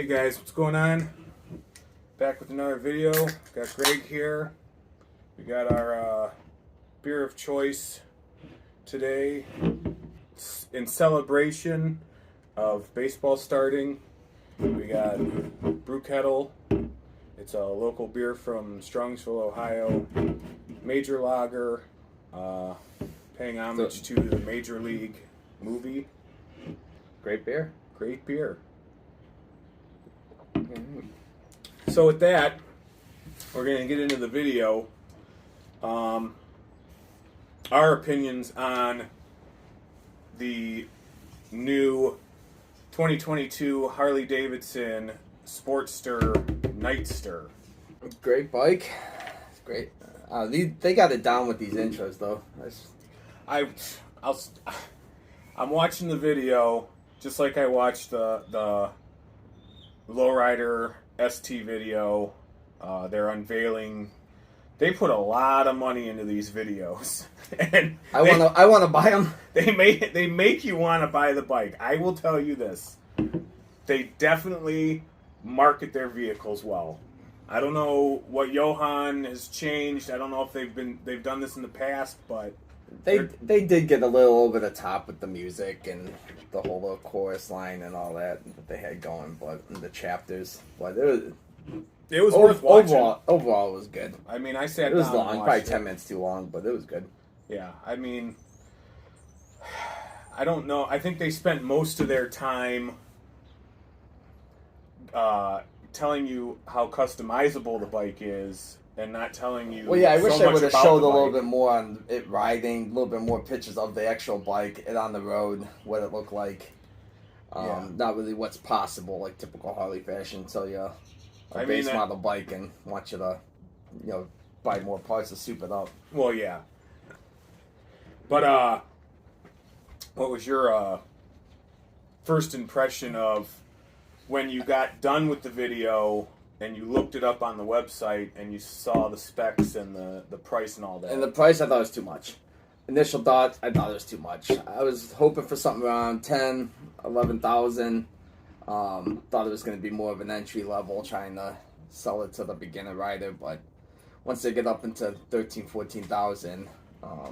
guys, what's going on? Back with another video. Got Greg here. We got our beer of choice today in celebration of baseball starting. We got Brew Kettle. It's a local beer from Strongsville, Ohio. Major lager, paying homage to the Major League movie. Great beer. Great beer. So with that, we're going to get into the video. Our opinions on the new 2022 Harley Davidson Sportster Nightster. Great bike. It's great. They got it down with these intros though. I'm watching the video just like I watched the Lowrider ST video. They're unveiling. They put a lot of money into these videos, and I want to buy them. They make you want to buy the bike. I will tell you this: they definitely market their vehicles well. I don't know what Johan has changed. I don't know if they've done this in the past, but they did get a little over the top with the music and the whole little chorus line and all that they had going, but in the chapters, but it was worth watching. Overall, it was good. I mean, I sat down. It was and long, watched probably it. 10 minutes too long, but it was good. Yeah, I mean, I don't know. I think they spent most of their time telling you how customizable the bike is and not telling you. Well, yeah, I wish so they much would have about showed the a little bike. bit more on it riding, a little bit more pictures of the actual bike, it on the road, what it looked like. Not really what's possible, like typical Harley fashion. Tell you a base model bike and want you to, buy more parts to soup it up. Well, yeah. But what was your first impression of when you got done with the video and you looked it up on the website and you saw the specs and the price and all that? And the price, I thought was too much. Initial thoughts, I thought it was too much. I was hoping for something around 10, 11,000. Thought it was going to be more of an entry level, trying to sell it to the beginner rider. But once they get up into 13, 14,000, I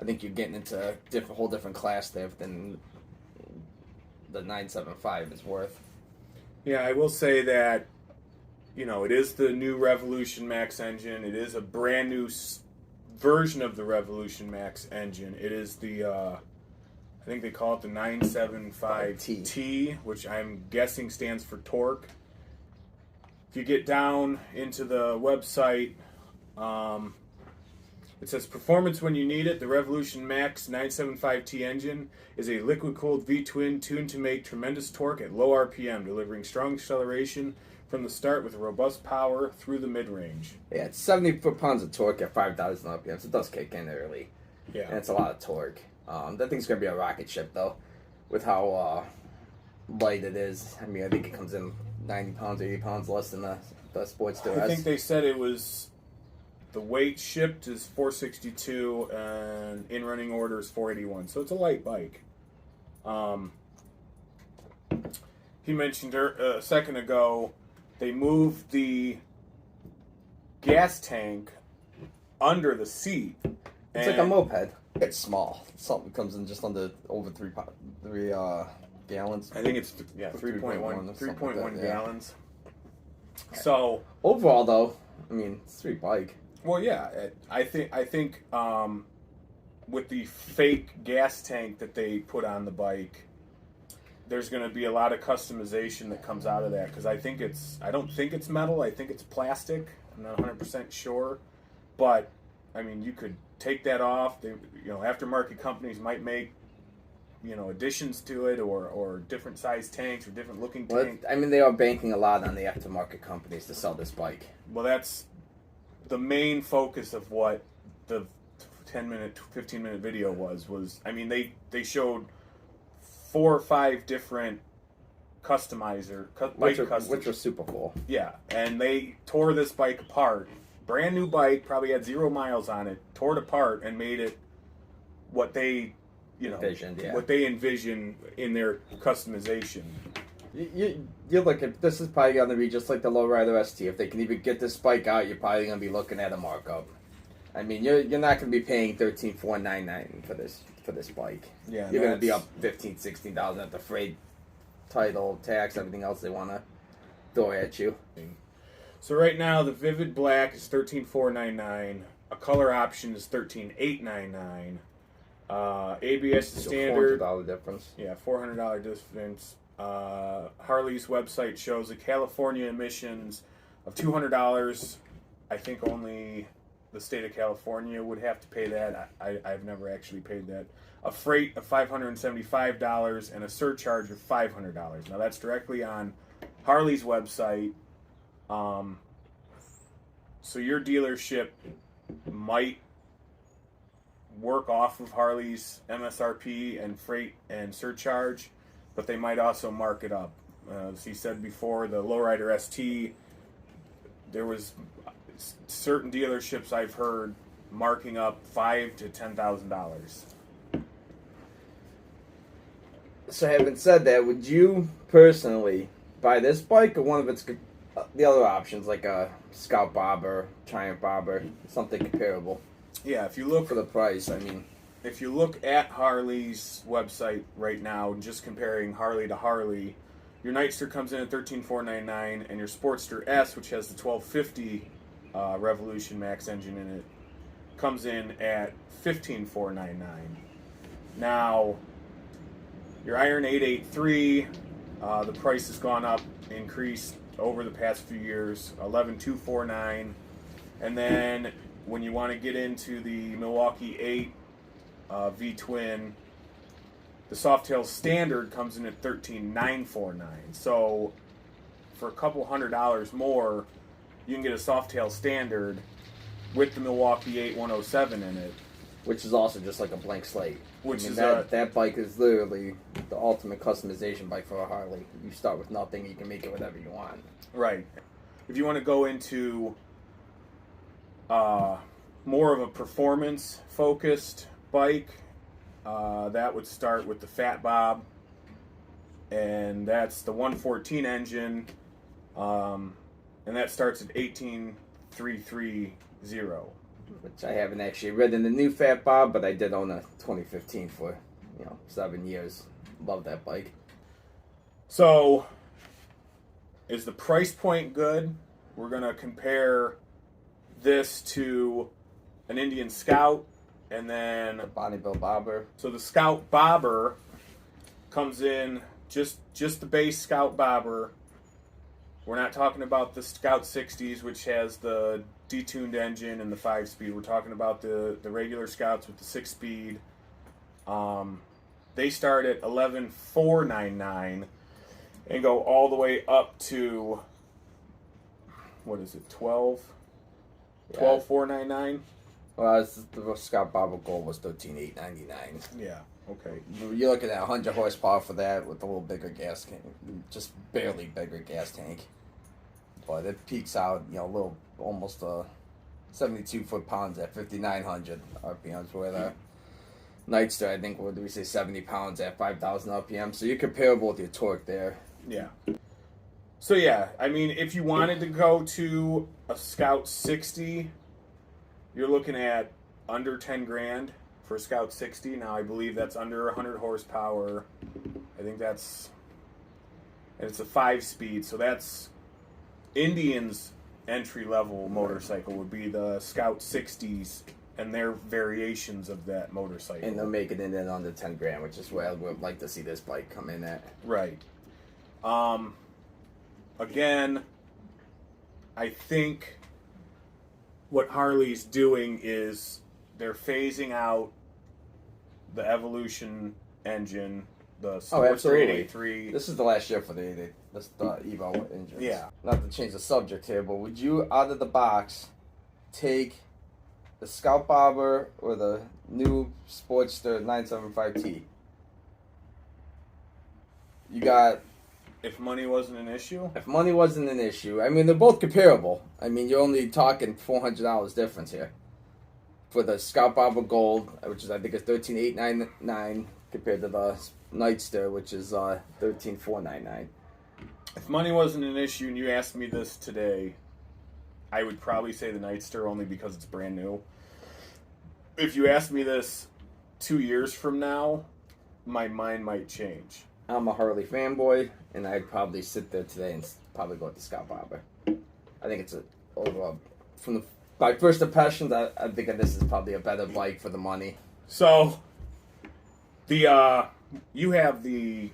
think you're getting into a whole different class there than the 975 is worth. Yeah, I will say that, it is the new Revolution Max engine. It is a brand new version of the Revolution Max engine. It is the, I think they call it the 975T, which I'm guessing stands for torque. If you get down into the website, it says performance when you need it. The Revolution Max 975T engine is a liquid-cooled V-twin tuned to make tremendous torque at low RPM, delivering strong acceleration from the start with robust power through the mid-range. Yeah, it's 70 foot-pounds of torque at 5,000 RPM, so it does kick in early. Yeah. And it's a lot of torque. That thing's going to be a rocket ship, though, with how light it is. I mean, I think it comes in 90 pounds, 80 pounds less than the Sportster. I think they said it was... The weight shipped is 462 and in running order is 481. So it's a light bike. He mentioned a second ago they moved the gas tank under the seat. It's like a moped. It's small. Something comes in just under over 3 gallons. I think it's 3.1 gallons. Yeah. So overall, though, I mean, it's a sweet bike. Well, yeah, I think with the fake gas tank that they put on the bike, there's going to be a lot of customization that comes out of that because I don't think it's metal. I think it's plastic. I'm not 100% sure, but I mean, you could take that off. Aftermarket companies might make additions to it or different size tanks or different looking tanks. I mean, they are banking a lot on the aftermarket companies to sell this bike. Well, that's the main focus of what the 10-minute, 15-minute video was. I mean, they showed 4 or 5 different bike customizers. Which was super cool. Yeah, and they tore this bike apart. Brand new bike, probably had 0 miles on it, tore it apart and made it what they, envisioned, yeah. what they envision in their customization. You look at this is probably going to be just like the Lowrider ST. If they can even get this bike out, you're probably going to be looking at a markup. I mean, you're not going to be paying $13,499 for this bike. Yeah, you're going to be up $15,000-$16,000 at the freight, title, tax, everything else they want to throw at you. So right now the Vivid Black is $13,499. A color option is $13,899. ABS is standard. $400 difference. Yeah, $400 difference. Harley's website shows a California emissions of $200. I think only the state of California would have to pay that. I've never actually paid that. A freight of $575 and a surcharge of $500. Now that's directly on Harley's website. So your dealership might work off of Harley's MSRP and freight and surcharge, but they might also mark it up. As he said before, the Lowrider ST, there was certain dealerships I've heard marking up $5,000 to $10,000. So having said that, would you personally buy this bike or one of its the other options like a Scout Bobber, Triumph Bobber, something comparable? Yeah, if you look for the price, I mean, if you look at Harley's website right now and just comparing Harley to Harley, your Nightster comes in at $13,499 and your Sportster S, which has the 1250 Revolution Max engine in it, comes in at $15,499. Now, your Iron 883, the price has gone up, increased over the past few years, $11,249. And then when you want to get into the Milwaukee 8 V-twin, the Softail Standard comes in at $13,949. So for a couple $100 more, you can get a Softail Standard with the Milwaukee 8 107 in it, which is also just like a blank slate. Which is that bike is literally the ultimate customization bike for a Harley. You start with nothing, you can make it whatever you want. Right. If you want to go into more of a performance-focused bike, that would start with the Fat Bob, and that's the 114 engine, and that starts at $18,330. Which I haven't actually ridden the new Fat Bob, but I did own a 2015 for 7 years. Love that bike. So, is the price point good? We're gonna compare this to an Indian Scout, and then a Bonneville Bobber. So the Scout Bobber comes in just the base Scout Bobber. We're not talking about the Scout 60s, which has the detuned engine and the 5-speed. We're talking about the regular Scouts with the 6-speed. They start at $11,499 and go all the way up to, what is it, $12,499? Well, the Scout Bobber Gold was $13,899. Yeah. Okay. You're looking at 100 horsepower for that with a little bigger gas tank, just barely bigger gas tank. But it peaks out, almost 72 foot-pounds at 5,900 RPMs. Where the Nightster, I think, what did we say, 70 pounds at 5,000 RPM. So you're comparable with your torque there. Yeah. So yeah, I mean, if you wanted to go to a Scout 60, you're looking at under 10 grand for a Scout 60. Now I believe that's under 100 horsepower. I think and it's a 5-speed, so that's Indian's entry-level motorcycle would be the Scout 60s and their variations of that motorcycle. And they'll make it in at under 10 grand, which is where I would like to see this bike come in at. Right. Again, I think what Harley's doing is they're phasing out the Evolution engine, the Sportster 883. This is the last year for the Evo engines. Yeah. Not to change the subject here, but would you, out of the box, take the Scout Bobber or the new Sportster 975T? You got... If money wasn't an issue? If money wasn't an issue. I mean, they're both comparable. I mean, you're only talking $400 difference here. For the Scout Bobber Gold, which is, I think, is $13,899 compared to the Nightster, which is $13,499. If money wasn't an issue and you asked me this today, I would probably say the Nightster only because it's brand new. If you asked me this 2 years from now, my mind might change. I'm a Harley fanboy, and I'd probably sit there today and probably go with the Scout Bobber. I think it's overall, my first impressions, I think this is probably a better bike for the money. So, you have the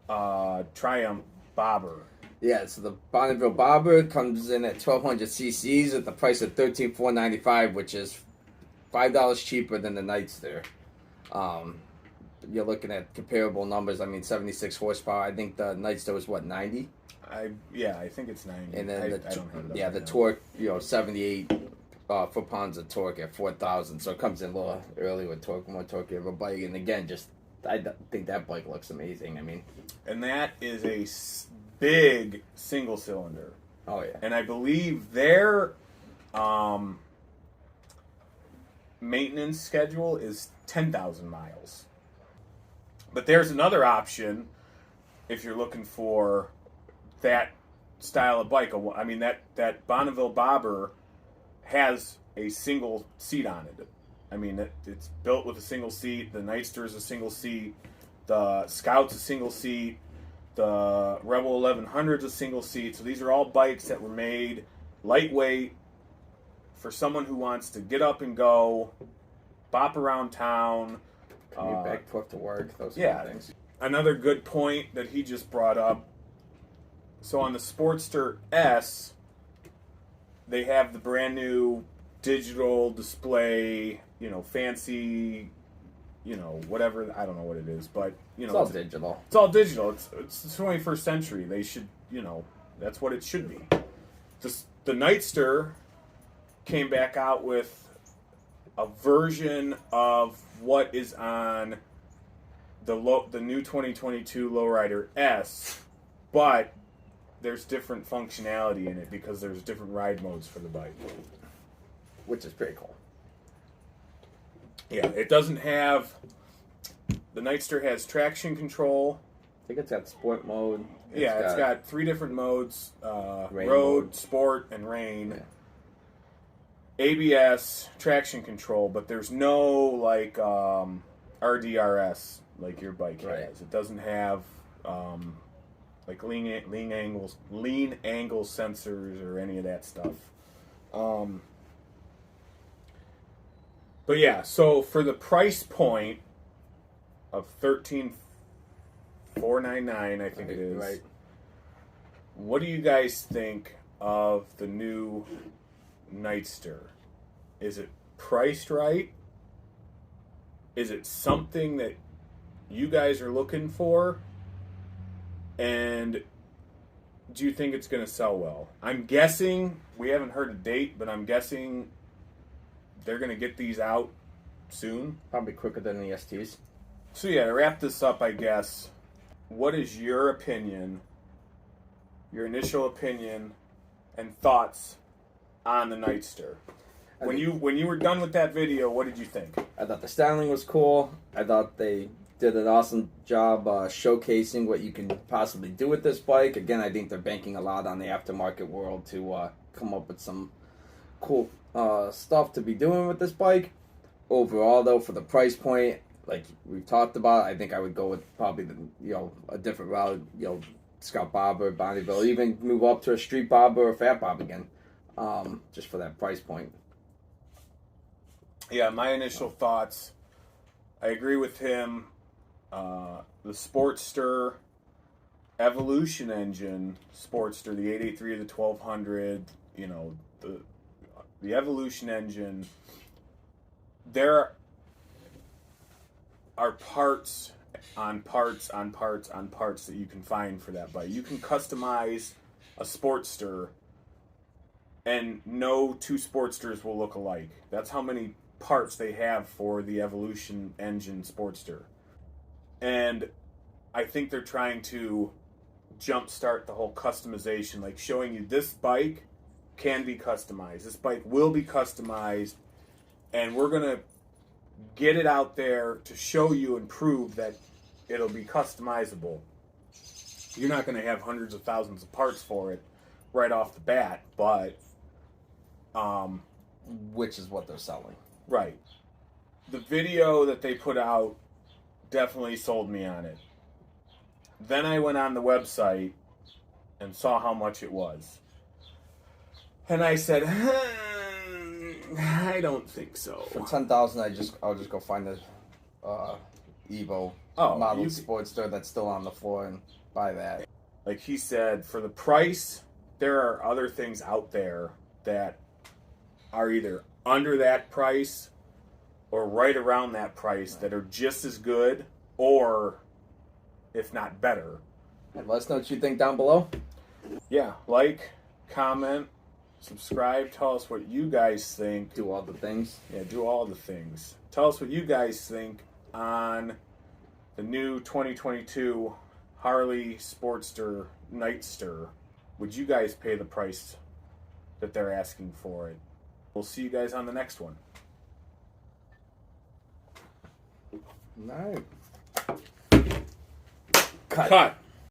Triumph Bobber. Yeah, so the Bonneville Bobber comes in at 1,200 cc's at the price of $13,495, which is $5 cheaper than the Nightster. You're looking at comparable numbers. I mean, 76 horsepower. I think the Nightster was what, 90? I think it's 90. And then I don't have it. the torque, 78 foot-pounds of torque at 4,000. So it comes in a little early with torque, more torque of a bike. And again, I think that bike looks amazing. I mean, and that is a big single cylinder. Oh yeah. And I believe their maintenance schedule is 10,000 miles. But there's another option if you're looking for that style of bike. I mean, that Bonneville Bobber has a single seat on it. I mean, it's built with a single seat. The Nightster is a single seat. The Scout's a single seat. The Rebel 1100 is a single seat. So these are all bikes that were made lightweight for someone who wants to get up and go, bop around town. Commute back forth to work, those kind of things. Another good point that he just brought up. So on the Sportster S, they have the brand new digital display, fancy, whatever. I don't know what it is, but it's all digital. It's all digital. It's the 21st century. They should, that's what it should be. The Nightster came back out with a version of what is on the new 2022 Lowrider S, but there's different functionality in it because there's different ride modes for the bike, which is pretty cool. Yeah, it doesn't have. The Nightster has traction control. I think it's got sport mode. It's got 3 different modes: road, mode, sport, and rain. Yeah. ABS, traction control, but there's no RDRS like your bike has. Right. It doesn't have lean angle sensors or any of that stuff. But yeah, so for the price point of $13,499, I think it is. Right. What do you guys think of the new Nightster? Is it priced right? Is it something that you guys are looking for? And do you think it's going to sell well? I'm guessing, we haven't heard a date, but I'm guessing they're going to get these out soon. Probably quicker than the STs. So yeah, to wrap this up, I guess, what is your opinion, your initial opinion and thoughts on the Nightster? When you were done with that video, what did you think? I thought the styling was cool. I thought they did an awesome job showcasing what you can possibly do with this bike. Again, I think they're banking a lot on the aftermarket world to come up with some cool stuff to be doing with this bike. Overall, though, for the price point, like we've talked about, I think I would go with probably a different route. Scout Bobber, Bonneville, even move up to a Street Bobber or Fat Bob again, just for that price point. Yeah, my initial thoughts, I agree with him. The Sportster Evolution engine, Sportster, the 883 or the 1200, the Evolution engine, there are parts on parts on parts on parts that you can find for that bike. You can customize a Sportster and no two Sportsters will look alike. That's how many parts they have for the Evolution engine Sportster. And I think they're trying to jumpstart the whole customization, like showing you this bike can be customized. This bike will be customized, and we're going to get it out there to show you and prove that it'll be customizable. You're not going to have hundreds of thousands of parts for it right off the bat, but which is what they're selling. Right. The video that they put out definitely sold me on it. Then I went on the website and saw how much it was. And I said, I don't think so. For 10,000, I'll just go find the Evo model Sportster that's still on the floor and buy that. Like he said, for the price, there are other things out there that are either under that price or right around that price that are just as good or, if not better. And let us know what you think down below. Yeah, like, comment, subscribe, tell us what you guys think. Do all the things. Yeah, do all the things. Tell us what you guys think on the new 2022 Harley Sportster Nightster. Would you guys pay the price that they're asking for it? We'll see you guys on the next one. All right. Cut. Cut.